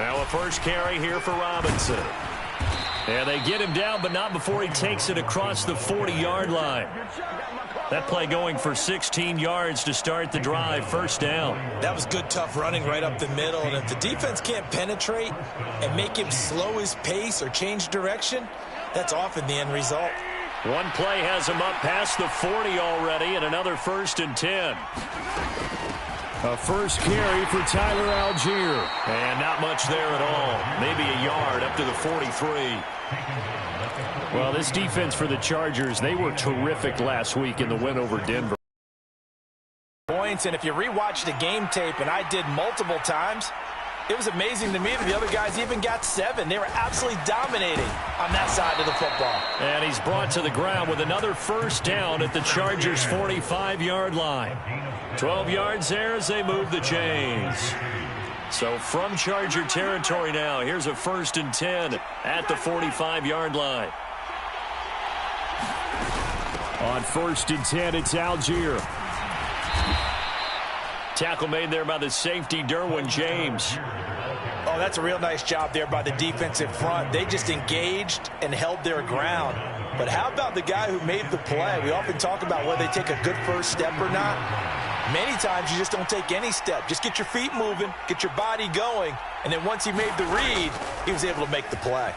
Now a first carry here for Robinson. And they get him down, but not before he takes it across the 40-yard line. That play going for 16 yards to start the drive, first down. That was good, tough running right up the middle. And if the defense can't penetrate and make him slow his pace or change direction, that's often the end result. One play has him up past the 40 already, and another 1st and 10. A first carry for Tyler Algier. And not much there at all. Maybe a yard up to the 43. Well, this defense for the Chargers, they were terrific last week in the win over Denver. Points, and if you rewatch the game tape, and I did multiple times, it was amazing to me that the other guys even got 7. They were absolutely dominating on that side of the football. And he's brought to the ground with another first down at the Chargers' 45-yard line. 12 yards there as they move the chains. So from Charger territory now, here's a 1st and 10 at the 45-yard line. On 1st and 10, it's Algier. Tackle made there by the safety, Derwin James. Oh, that's a real nice job there by the defensive front. They just engaged and held their ground. But how about the guy who made the play? We often talk about whether they take a good first step or not. Many times you just don't take any step. Just get your feet moving, get your body going, and then once he made the read, he was able to make the play.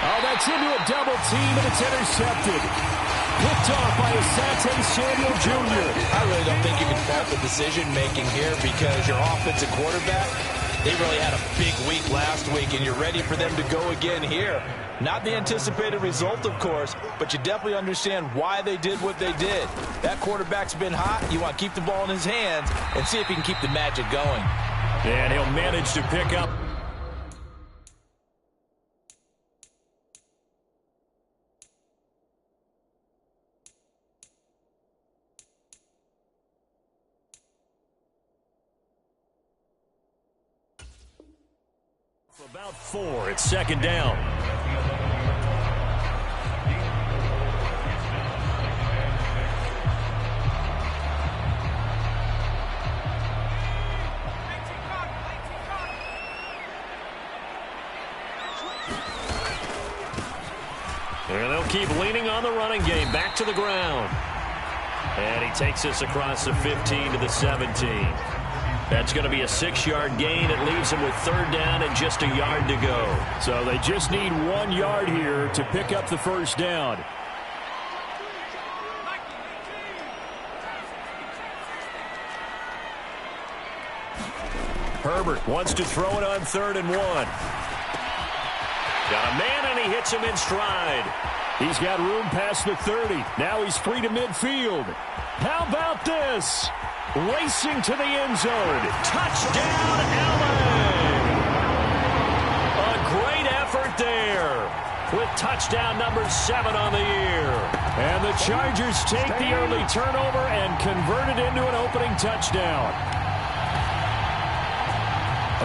Oh, that's into a double team, and it's intercepted. Picked off by Asante Samuel Jr. I really don't think you can fault the decision-making here because your offensive quarterback, they really had a big week last week, and you're ready for them to go again here. Not the anticipated result, of course, but you definitely understand why they did what they did. That quarterback's been hot. You want to keep the ball in his hands and see if he can keep the magic going. And he'll manage to pick up. About 4. It's 2nd down. And they'll keep leaning on the running game. Back to the ground. And he takes this across the 15 to the 17. That's going to be a 6-yard gain. It leaves him with 3rd down and just a yard to go. So they just need 1 yard here to pick up the first down. Herbert wants to throw it on 3rd and 1. Got a man, and he hits him in stride. He's got room past the 30. Now he's free to midfield. How about this? Racing to the end zone. Touchdown, LA! A great effort there with touchdown number 7 on the year. And the Chargers take the early turnover and convert it into an opening touchdown.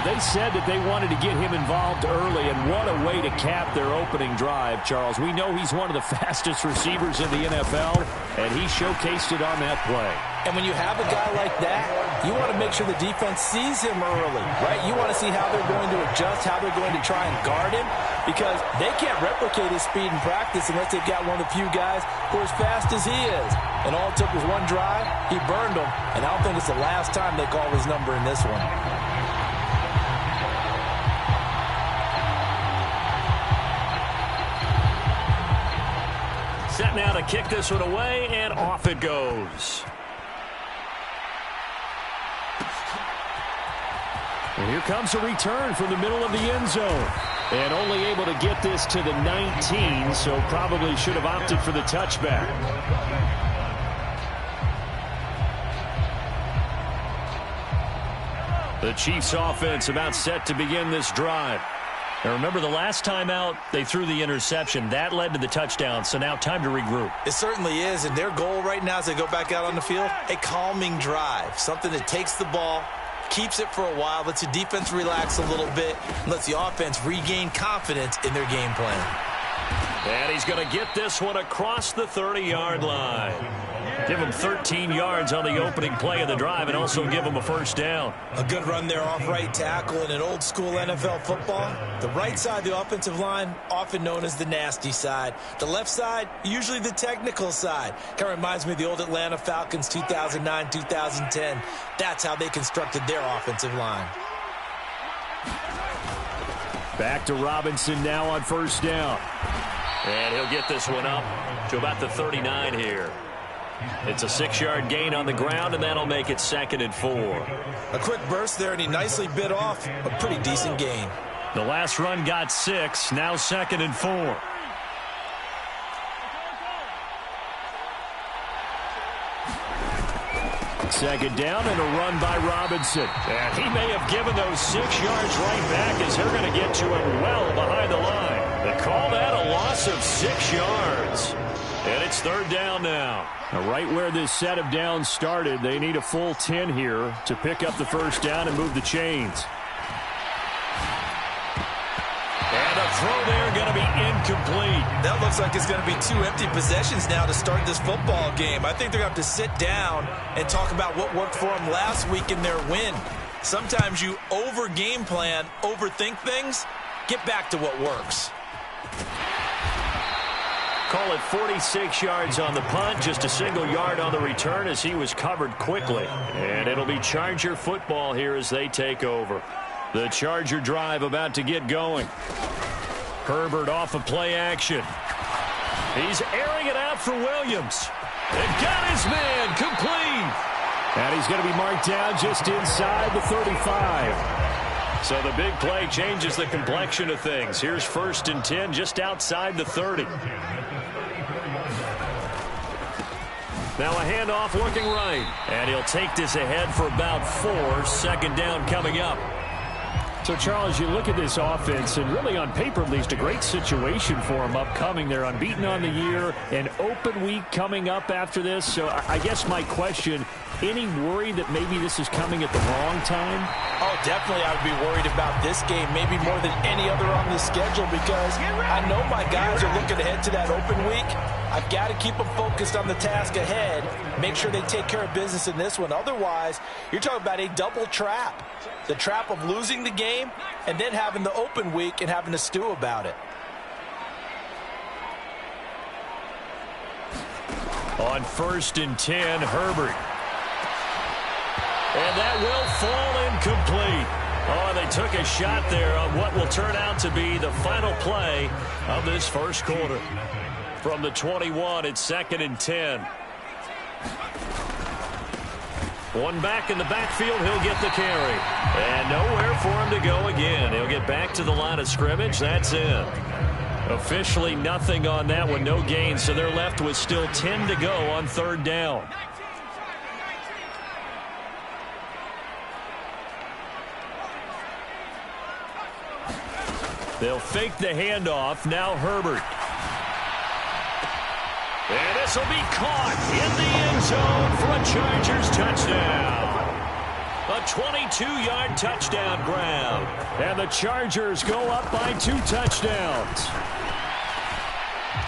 They said that they wanted to get him involved early, and what a way to cap their opening drive, Charles. We know he's one of the fastest receivers in the NFL, and he showcased it on that play. And when you have a guy like that, you want to make sure the defense sees him early, right? You want to see how they're going to adjust, how they're going to try and guard him, because they can't replicate his speed in practice unless they've got one of the few guys who are as fast as he is. And all it took was one drive, he burned them, and I don't think it's the last time they call his number in this one. Set now to kick this one away, and off it goes. And here comes a return from the middle of the end zone. And only able to get this to the 19, so probably should have opted for the touchback. The Chiefs offense about set to begin this drive. Now remember, the last time out, they threw the interception. That led to the touchdown, so now time to regroup. It certainly is, and their goal right now as they go back out on the field, a calming drive, something that takes the ball, keeps it for a while, lets the defense relax a little bit, and lets the offense regain confidence in their game plan. And he's going to get this one across the 30-yard line. Give them 13 yards on the opening play of the drive and also give them a first down. A good run there off right tackle in an old school NFL football. The right side of the offensive line, often known as the nasty side. The left side, usually the technical side. Kind of reminds me of the old Atlanta Falcons 2009-2010. That's how they constructed their offensive line. Back to Robinson now on first down. And he'll get this one up to about the 39 here. It's a 6-yard gain on the ground, and that'll make it 2nd and 4. A quick burst there, and he nicely bit off a pretty decent gain. The last run got 6, now 2nd and 4. Second down and a run by Robinson. And he may have given those 6 yards right back as they're going to get to him well behind the line. They call that a loss of 6 yards. And it's 3rd down now. Right where this set of downs started, they need a full 10 here to pick up the first down and move the chains. And a throw there going to be incomplete. That looks like it's going to be 2 empty possessions now to start this football game. I think they're going to have to sit down and talk about what worked for them last week in their win. Sometimes you over-game plan, overthink things. Get back to what works. Call it 46 yards on the punt, just a single yard on the return as he was covered quickly. And it'll be Charger football here as they take over. The Charger drive about to get going. Herbert off of play action. He's airing it out for Williams. They've got his man complete. And he's going to be marked down just inside the 35. So the big play changes the complexion of things. Here's 1st and 10 just outside the 30. Now a handoff looking right. And he'll take this ahead for about 4. 2nd down coming up. So, Charles, you look at this offense, and really on paper, at least, a great situation for them upcoming. They're unbeaten on the year, an open week coming up after this. So I guess my question, any worry that maybe this is coming at the wrong time? Oh, definitely I would be worried about this game, maybe more than any other on the schedule, because I know my guys are looking ahead to that open week. I've got to keep them focused on the task ahead, make sure they take care of business in this one. Otherwise, you're talking about a double trap. The trap of losing the game and then having the open week and having to stew about it. On 1st and 10, Herbert. And that will fall incomplete. Oh, they took a shot there on what will turn out to be the final play of this first quarter. From the 21, it's 2nd and 10. One back in the backfield, he'll get the carry. And nowhere for him to go again. He'll get back to the line of scrimmage. That's it. Officially nothing on that one, no gain. So they're left with still 10 to go on 3rd down. They'll fake the handoff. Now Herbert. And this will be caught in the end zone for a Chargers touchdown. A 22-yard touchdown grab. And the Chargers go up by 2 touchdowns.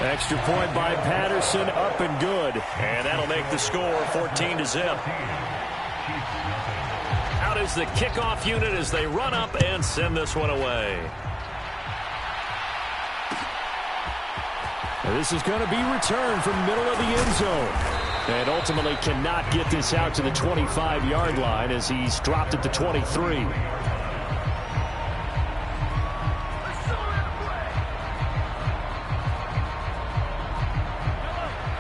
Extra point by Patterson, up and good. And that'll make the score 14-0. Out is the kickoff unit as they run up and send this one away. This is going to be returned from middle of the end zone. And ultimately cannot get this out to the 25-yard line as he's dropped at the 23.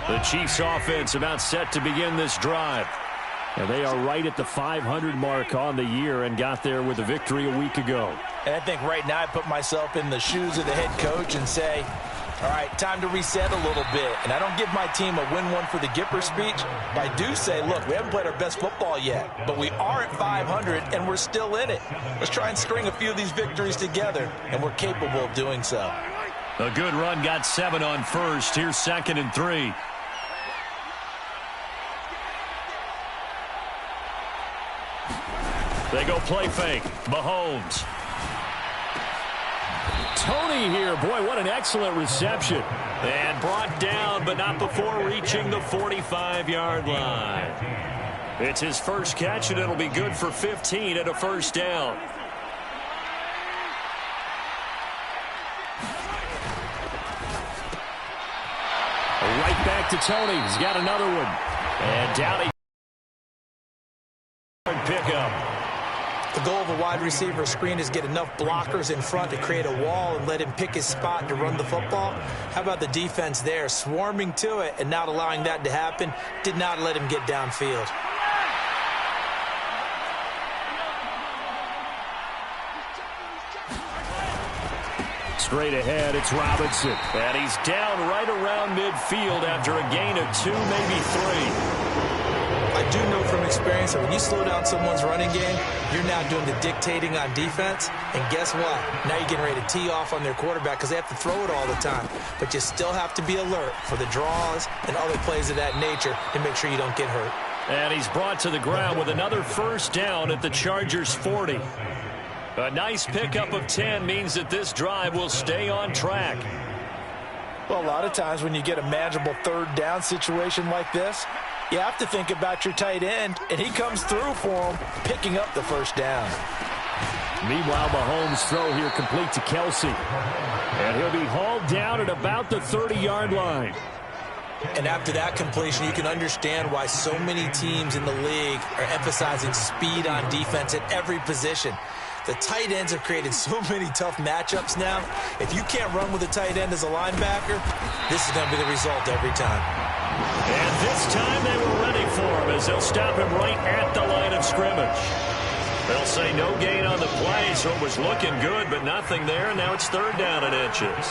The Chiefs offense about set to begin this drive. And they are right at the 500 mark on the year and got there with a victory a week ago. And I think right now I put myself in the shoes of the head coach and say, all right, time to reset a little bit. And I don't give my team a win one for the Gipper speech, but I do say, look, we haven't played our best football yet, but we are at 500 and we're still in it. Let's try and string a few of these victories together, and we're capable of doing so. A good run, got 7 on first. Here's 2nd and 3. They go play fake. Mahomes. Tony here. Boy, what an excellent reception. And brought down, but not before reaching the 45-yard line. It's his first catch, and it'll be good for 15 at a first down. Right back to Tony. He's got another one. And down he pickup. The goal of a wide receiver screen is get enough blockers in front to create a wall and let him pick his spot to run the football. How about the defense there, swarming to it and not allowing that to happen? Did not let him get downfield. Straight ahead, it's Robinson. And he's down right around midfield after a gain of 2, maybe 3. I do know from experience that when you slow down someone's running game, you're now doing the dictating on defense. And guess what? Now you're getting ready to tee off on their quarterback because they have to throw it all the time. But you still have to be alert for the draws and other plays of that nature to make sure you don't get hurt. And he's brought to the ground with another first down at the Chargers' 40. A nice pickup of 10 means that this drive will stay on track. Well, a lot of times when you get a manageable third down situation like this, you have to think about your tight end, and he comes through for him, picking up the first down. Meanwhile, Mahomes' throw here complete to Kelsey. And he'll be hauled down at about the 30-yard line. And after that completion, you can understand why so many teams in the league are emphasizing speed on defense at every position. The tight ends have created so many tough matchups now. If you can't run with a tight end as a linebacker, this is going to be the result every time. And this time they were ready for him as they'll stop him right at the line of scrimmage. They'll say no gain on the play, so it was looking good, but nothing there, and now it's third down and inches.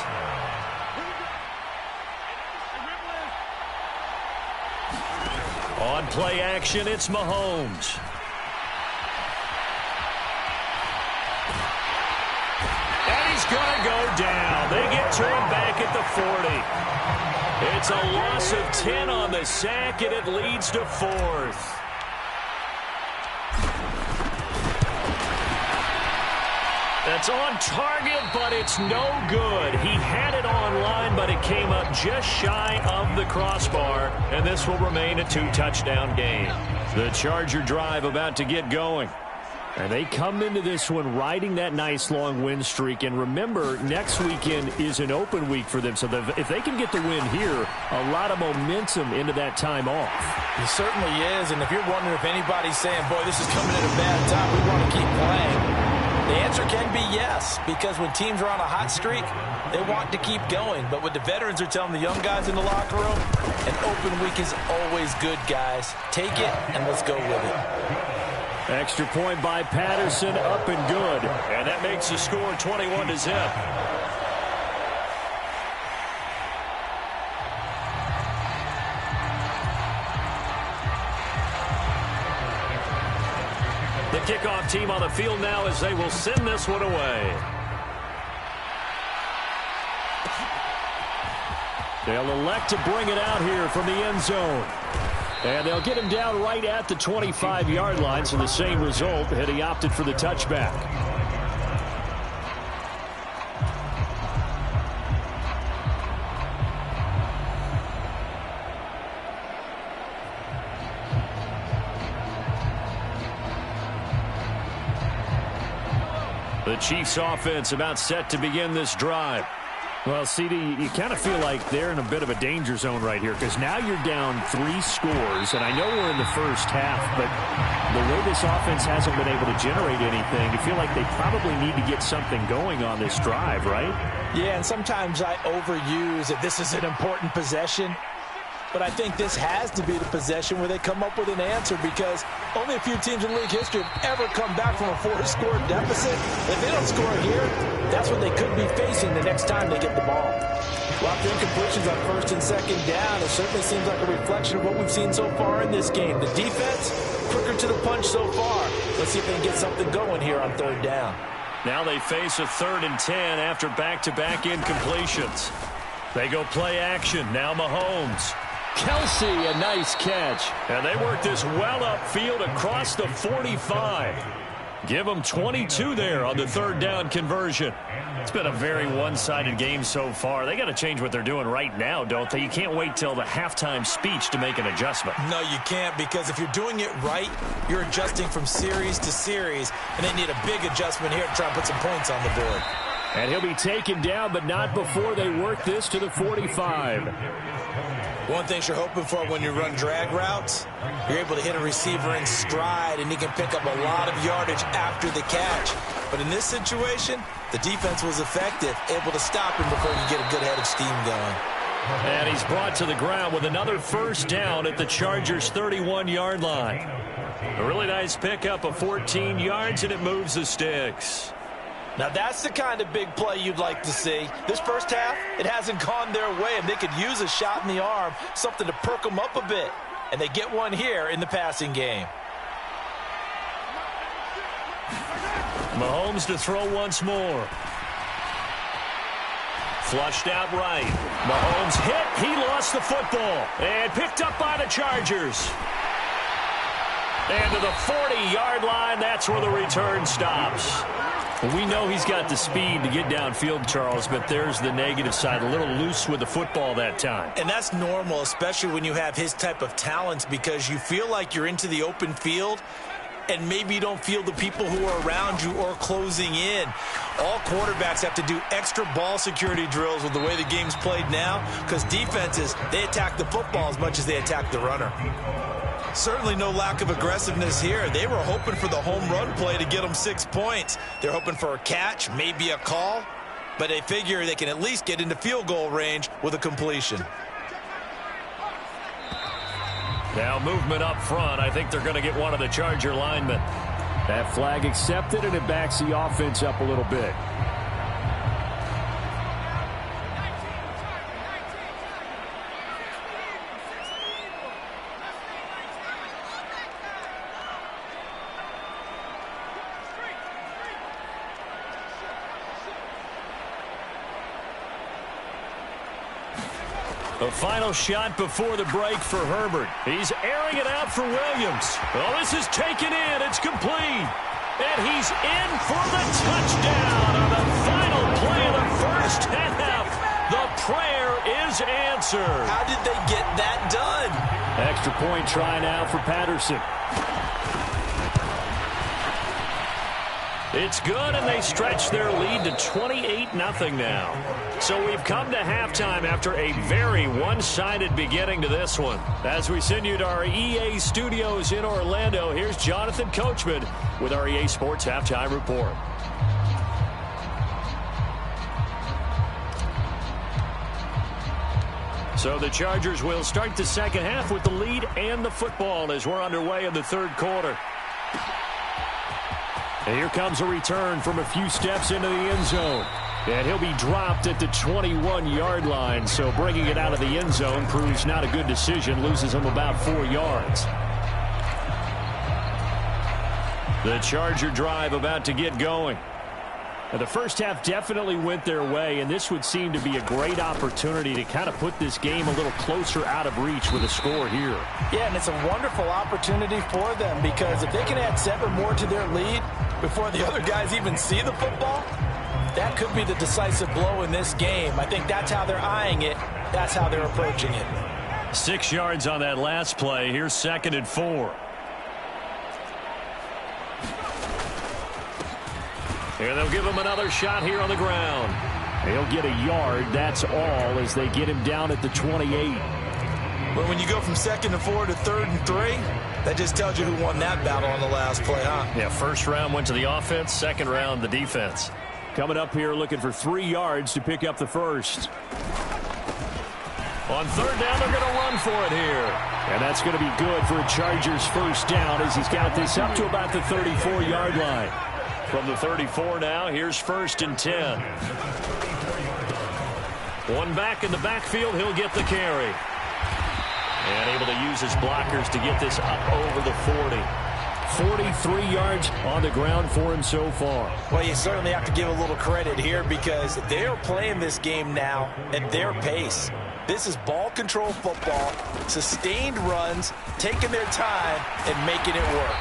On play action, it's Mahomes. And he's going to go down. They get to him back at the 40. It's a loss of 10 on the sack, and it leads to 4th. That's on target, but it's no good. He had it on line, but it came up just shy of the crossbar, and this will remain a 2-touchdown game. The Charger drive about to get going. And they come into this one riding that nice long win streak. And remember, next weekend is an open week for them. So if they can get the win here, a lot of momentum into that time off. It certainly is. And if you're wondering if anybody's saying, boy, this is coming at a bad time, we want to keep playing, the answer can be yes. Because when teams are on a hot streak, they want to keep going. But what the veterans are telling the young guys in the locker room, an open week is always good, guys. Take it and let's go with it. Extra point by Patterson, up and good. And that makes the score 21-0. The kickoff team on the field now as they will send this one away. They'll elect to bring it out here from the end zone. And they'll get him down right at the 25-yard line, so the same result, had he opted for the touchback. The Chiefs offense about set to begin this drive. Well, CD, you kind of feel like they're in a bit of a danger zone right here because now you're down 3 scores, and I know we're in the first half, but the way this offense hasn't been able to generate anything, you feel like they probably need to get something going on this drive, right? Yeah, and sometimes I overuse that this is an important possession. But I think this has to be the possession where they come up with an answer because only a few teams in league history have ever come back from a 4-score deficit. If they don't score here, that's what they could be facing the next time they get the ball. Lots of incompletions on first and second down. It certainly seems like a reflection of what we've seen so far in this game. The defense, quicker to the punch so far. Let's see if they can get something going here on third down. Now they face a 3rd and 10 after back-to-back incompletions. They go play action. Now Mahomes. Kelsey, a nice catch. And they work this well upfield across the 45. Give them 22 there on the third down conversion. It's been a very one-sided game so far. They got to change what they're doing right now, don't they? You can't wait till the halftime speech to make an adjustment. No, you can't, because if you're doing it right, you're adjusting from series to series, and they need a big adjustment here to try and put some points on the board. And he'll be taken down, but not before they work this to the 45. One thing you're hoping for when you run drag routes, you're able to hit a receiver in stride, and he can pick up a lot of yardage after the catch. But in this situation, the defense was effective, able to stop him before you get a good head of steam going. And he's brought to the ground with another first down at the Chargers' 31-yard line. A really nice pickup of 14 yards, and it moves the sticks. Now, that's the kind of big play you'd like to see. This first half, it hasn't gone their way, and they could use a shot in the arm, something to perk them up a bit. And they get one here in the passing game. Mahomes to throw once more. Flushed out right. Mahomes hit. He lost the football. And picked up by the Chargers. And to the 40-yard line, that's where the return stops. We know he's got the speed to get downfield, Charles, but there's the negative side. A little loose with the football that time. And that's normal, especially when you have his type of talents, because you feel like you're into the open field, and maybe you don't feel the people who are around you or closing in. All quarterbacks have to do extra ball security drills with the way the game's played now, because defenses, they attack the football as much as they attack the runner. Certainly no lack of aggressiveness here. They were hoping for the home run play to get them 6 points. They're hoping for a catch, maybe a call, but they figure they can at least get into field goal range with a completion. Now movement up front. I think they're going to get one of the Charger linemen. That flag accepted, and it backs the offense up a little bit. The final shot before the break for Herbert. He's airing it out for Williams. Oh, this is taken in. It's complete. And he's in for the touchdown on the final play of the first half. The prayer is answered. How did they get that done? Extra point try now for Patterson. It's good, and they stretch their lead to 28-0 now. So we've come to halftime after a very one-sided beginning to this one. As we send you to our EA studios in Orlando, here's Jonathan Coachman with our EA Sports Halftime Report. So the Chargers will start the second half with the lead and the football as we're underway in the third quarter. And here comes a return from a few steps into the end zone. And he'll be dropped at the 21-yard line. So bringing it out of the end zone proves not a good decision. Loses him about 4 yards. The Charger drive about to get going. Now, the first half definitely went their way, and this would seem to be a great opportunity to kind of put this game a little closer out of reach with a score here. Yeah, and it's a wonderful opportunity for them, because if they can add 7 more to their lead before the other guys even see the football, that could be the decisive blow in this game. I think that's how they're eyeing it. That's how they're approaching it. 6 yards on that last play. Here's 2nd and 4. Here they'll give him another shot here on the ground. He'll get a yard, that's all, as they get him down at the 28. Well, when you go from 2nd and 4 to 3rd and 3, that just tells you who won that battle on the last play, huh? Yeah, first round went to the offense, second round the defense. Coming up here looking for 3 yards to pick up the first. On 3rd down, they're going to run for it here. And that's going to be good for a Chargers first down as he's got this up to about the 34-yard line. From the 34 now, here's 1st and 10. One back in the backfield, he'll get the carry. And able to use his blockers to get this up over the 40. 43 yards on the ground for him so far. Well, you certainly have to give a little credit here, because they are playing this game now at their pace. This is ball control football, sustained runs, taking their time, and making it work.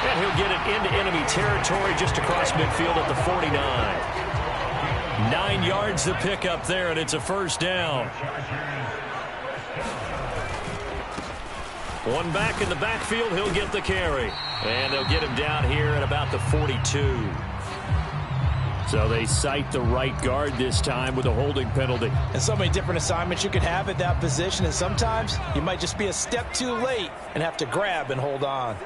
And he'll get it into enemy territory just across midfield at the 49. 9 yards to pick up there, and it's a first down. One back in the backfield, he'll get the carry. And they'll get him down here at about the 42. So they cite the right guard this time with a holding penalty. And so many different assignments you could have at that position, and sometimes you might just be a step too late and have to grab and hold on.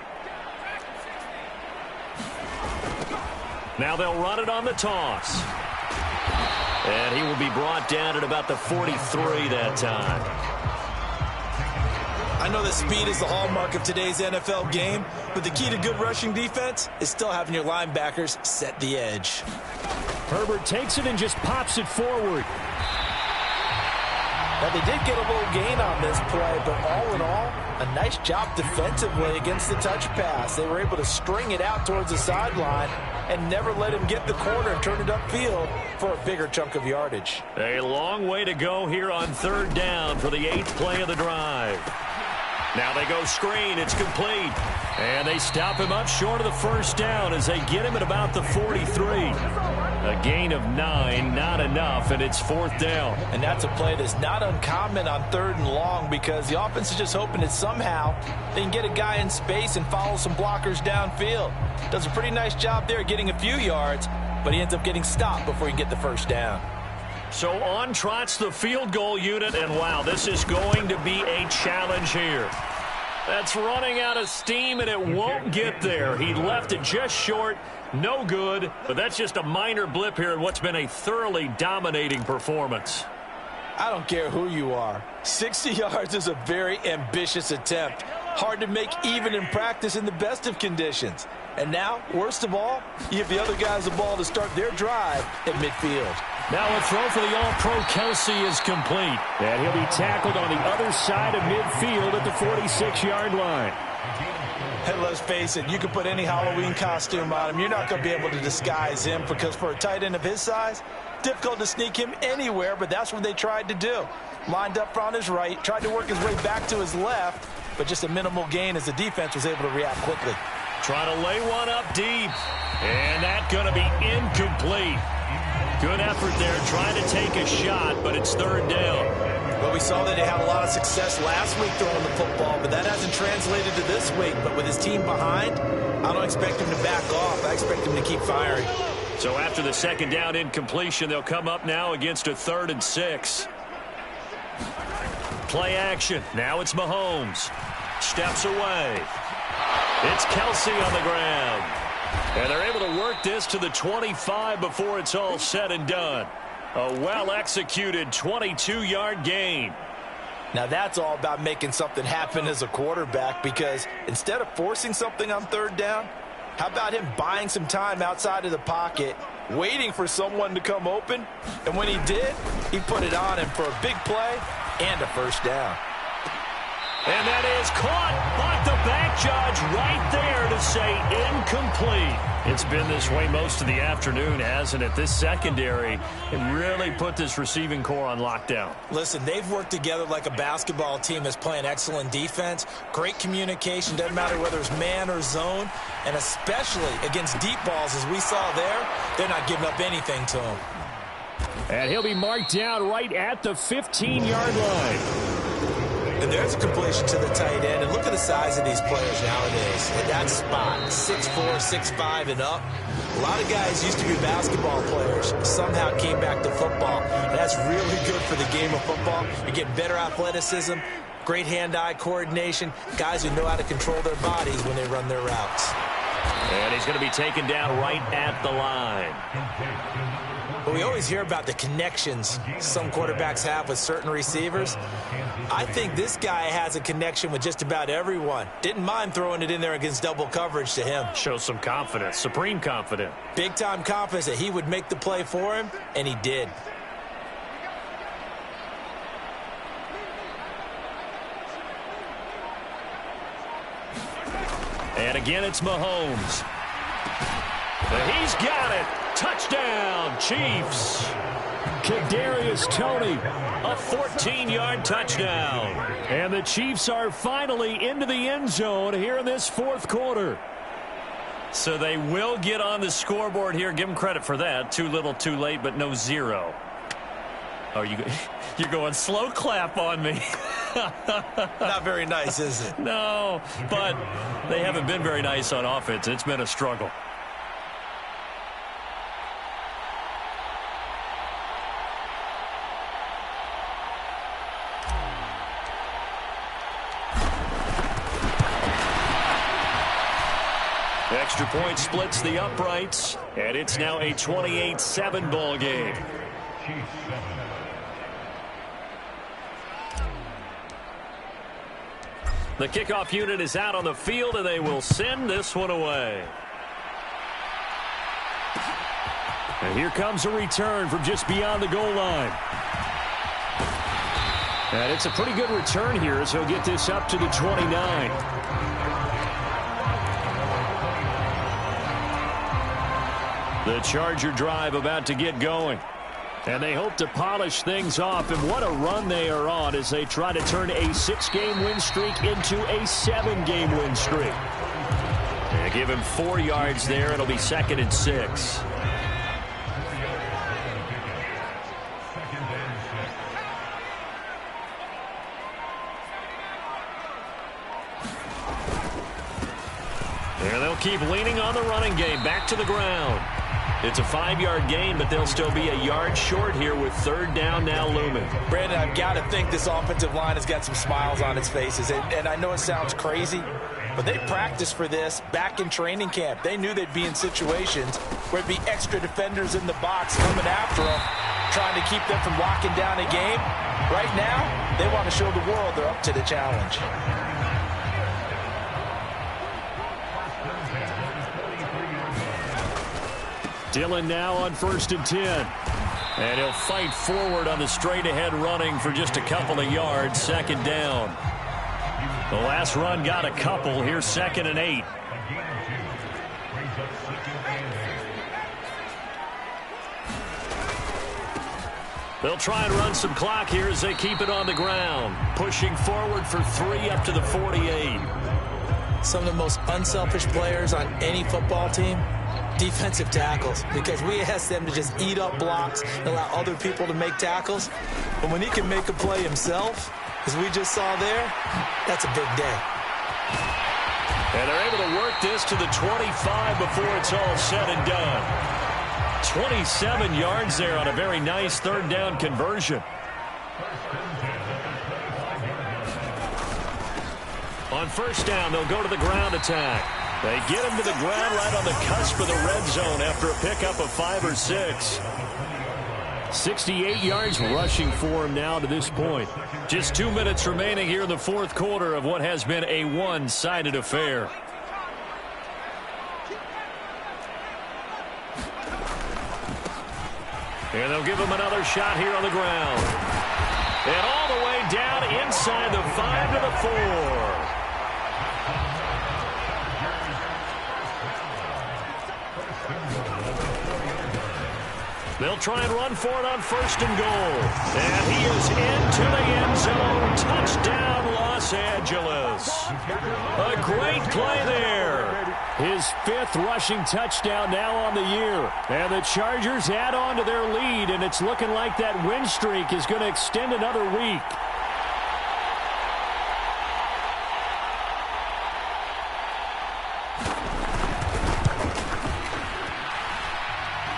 Now they'll run it on the toss. And he will be brought down at about the 43 that time. I know that speed is the hallmark of today's NFL game, but the key to good rushing defense is still having your linebackers set the edge. Herbert takes it and just pops it forward. Now, they did get a little gain on this play, but all in all, a nice job defensively against the touch pass. They were able to string it out towards the sideline and never let him get the corner and turn it upfield for a bigger chunk of yardage. A long way to go here on third down for the 8th play of the drive. Now they go screen. It's complete. And they stop him up short of the first down as they get him at about the 43. A gain of 9, not enough, and it's 4th down. And that's a play that's not uncommon on 3rd and long because the offense is just hoping that somehow they can get a guy in space and follow some blockers downfield. Does a pretty nice job there getting a few yards, but he ends up getting stopped before he can get the first down. So on trots the field goal unit, and wow, this is going to be a challenge here. That's running out of steam, and it won't get there. He left it just short. No good, but that's just a minor blip here in what's been a thoroughly dominating performance. I don't care who you are. 60 yards is a very ambitious attempt. Hard to make even in practice in the best of conditions. And now, worst of all, you give the other guys the ball to start their drive at midfield. Now a throw for the All-Pro Kelsey is complete. And he'll be tackled on the other side of midfield at the 46-yard line. And let's face it, you can put any Halloween costume on him. You're not going to be able to disguise him because for a tight end of his size, difficult to sneak him anywhere, but that's what they tried to do. Lined up on his right, tried to work his way back to his left, but just a minimal gain as the defense was able to react quickly. Trying to lay one up deep, and that's going to be incomplete. Good effort there, trying to take a shot, but it's 3rd down. Well, we saw that they had a lot of success last week throwing the football, but that hasn't translated to this week. But with his team behind, I don't expect him to back off. I expect him to keep firing. So after the 2nd down incompletion, they'll come up now against a 3rd and 6. Play action. Now it's Mahomes. Steps away. It's Kelsey on the ground. And they're able to work this to the 25 before it's all said and done. A well-executed 22-yard gain. Now that's all about making something happen as a quarterback because instead of forcing something on 3rd down, how about him buying some time outside of the pocket, waiting for someone to come open, and when he did, he put it on him for a big play and a first down. And that is caught, but the back judge right there to say incomplete. It's been this way most of the afternoon, hasn't it? This secondary can really put this receiving core on lockdown. Listen, they've worked together like a basketball team that's playing excellent defense. Great communication, doesn't matter whether it's man or zone, and especially against deep balls as we saw there, they're not giving up anything to them. And he'll be marked down right at the 15-yard line. And there's a completion to the tight end. And look at the size of these players nowadays. At that spot, 6'4", 6'5", and up. A lot of guys used to be basketball players. Somehow came back to football. And that's really good for the game of football. You get better athleticism, great hand-eye coordination, guys who know how to control their bodies when they run their routes. And he's going to be taken down right at the line. But we always hear about the connections some quarterbacks have with certain receivers. I think this guy has a connection with just about everyone. Didn't mind throwing it in there against double coverage to him. Shows some confidence, supreme confidence. Big-time confidence that he would make the play for him, and he did. And again, it's Mahomes. He's got it. Touchdown, Chiefs. Kadarius Toney, a 14-yard touchdown. And the Chiefs are finally into the end zone here in this 4th quarter. So they will get on the scoreboard here. Give them credit for that. Too little, too late, but no zero. Oh, you're going slow clap on me. Not very nice, is it? No, but they haven't been very nice on offense. It's been a struggle. Extra point splits the uprights, and it's now a 28-7 ball game. The kickoff unit is out on the field, and they will send this one away. And here comes a return from just beyond the goal line. And it's a pretty good return here as he'll get this up to the 29. The Charger drive about to get going. And they hope to polish things off. And what a run they are on as they try to turn a 6-game win streak into a 7-game win streak. And give him 4 yards there. It'll be 2nd and 6. And they'll keep leaning on the running game. Back to the ground. It's a 5-yard gain, but they'll still be a yard short here with 3rd down now looming. Brandon, I've got to think this offensive line has got some smiles on its faces. And I know it sounds crazy, but they practiced for this back in training camp. They knew they'd be in situations where it'd be extra defenders in the box coming after them, trying to keep them from locking down a game. Right now, they want to show the world they're up to the challenge. Dillon now on 1st and 10. And he'll fight forward on the straight-ahead running for just a couple of yards. 2nd down. The last run got a couple. Here's 2nd and 8. They'll try and run some clock here as they keep it on the ground. Pushing forward for 3 up to the 48. Some of the most unselfish players on any football team, defensive tackles, because we ask them to just eat up blocks and allow other people to make tackles. But when he can make a play himself, as we just saw there, that's a big day. And they're able to work this to the 25 before it's all said and done. 27 yards there on a very nice 3rd down conversion. On 1st down, they'll go to the ground attack. They get him to the ground right on the cusp of the red zone after a pickup of 5 or 6. 68 yards rushing for him now to this point. Just 2 minutes remaining here in the 4th quarter of what has been a one-sided affair. And they'll give him another shot here on the ground. And all the way down inside the 5 to the 4. They'll try and run for it on 1st and goal. And he is into the end zone. Touchdown, Los Angeles. A great play there. His 5th rushing touchdown now on the year. And the Chargers add on to their lead, and it's looking like that win streak is going to extend another week.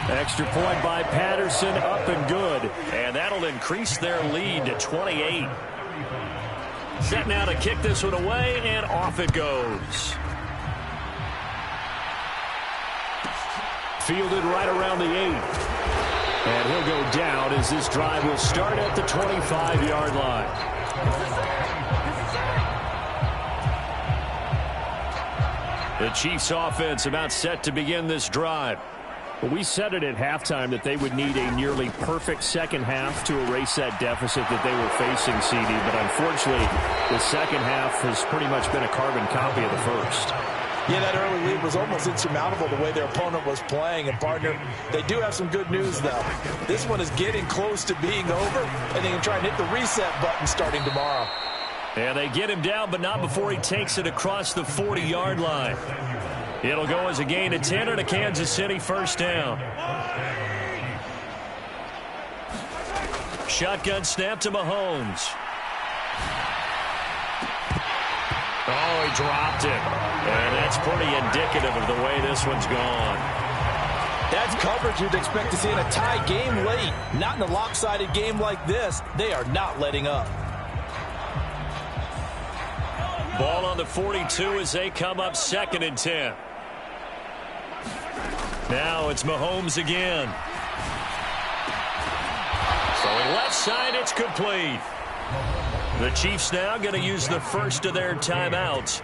Extra point by Patterson, up and good. And that'll increase their lead to 28. Set now to kick this one away, and off it goes. Fielded right around the 8. And he'll go down as this drive will start at the 25-yard line. The Chiefs offense about set to begin this drive. Well, we said it at halftime that they would need a nearly perfect second half to erase that deficit that they were facing, CD. But unfortunately, the second half has pretty much been a carbon copy of the first. Yeah, that early lead was almost insurmountable the way their opponent was playing. And, partner, they do have some good news, though. This one is getting close to being over, and they can try and hit the reset button starting tomorrow. And they get him down, but not before he takes it across the 40-yard line. It'll go as a gain of 10 and a Kansas City first down. Shotgun snap to Mahomes. Oh, he dropped it. And that's pretty indicative of the way this one's gone. That's coverage you'd expect to see in a tie game late. Not in a lopsided game like this. They are not letting up. Ball on the 42 as they come up 2nd and 10. Now it's Mahomes again. Throwing left side, it's complete. The Chiefs now going to use the first of their timeouts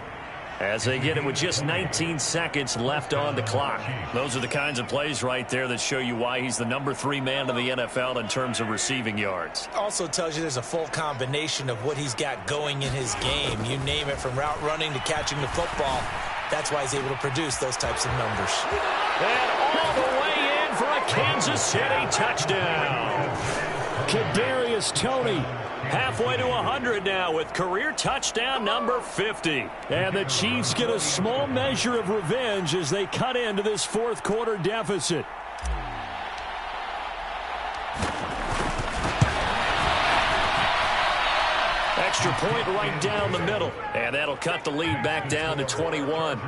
as they get it with just 19 seconds left on the clock. Those are the kinds of plays right there that show you why he's the number 3 man in the NFL in terms of receiving yards. Also tells you there's a full combination of what he's got going in his game. You name it, from route running to catching the football. That's why he's able to produce those types of numbers. And all the way in for a Kansas City touchdown. Kadarius Toney halfway to 100 now with career touchdown number 50. And the Chiefs get a small measure of revenge as they cut into this fourth quarter deficit. Extra point right down the middle. And that'll cut the lead back down to 21.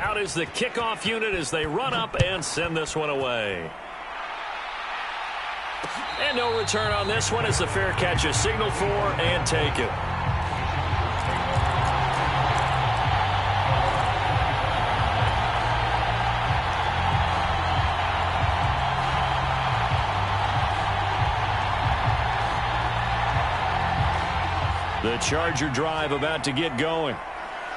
Out is the kickoff unit as they run up and send this one away. And no return on this one as the fair catch is signaled for and taken. The Charger drive about to get going.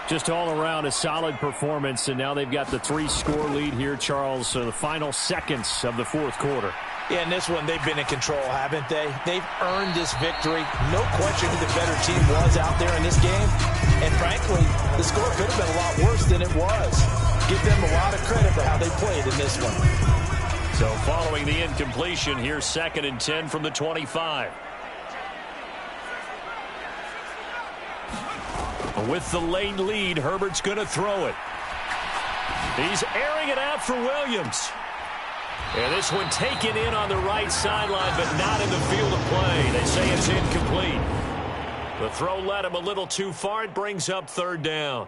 Just all around a solid performance, and now they've got the 3-score lead here, Charles, so the final seconds of the fourth quarter. Yeah, in this one, they've been in control, haven't they? They've earned this victory. No question who the better team was out there in this game. And frankly, the score could have been a lot worse than it was. Give them a lot of credit for how they played in this one. So following the incompletion, here's 2nd and 10 from the 25. With the late lead, Herbert's going to throw it. He's airing it out for Williams. And this one taken in on the right sideline, but not in the field of play. They say it's incomplete. The throw led him a little too far. It brings up 3rd down.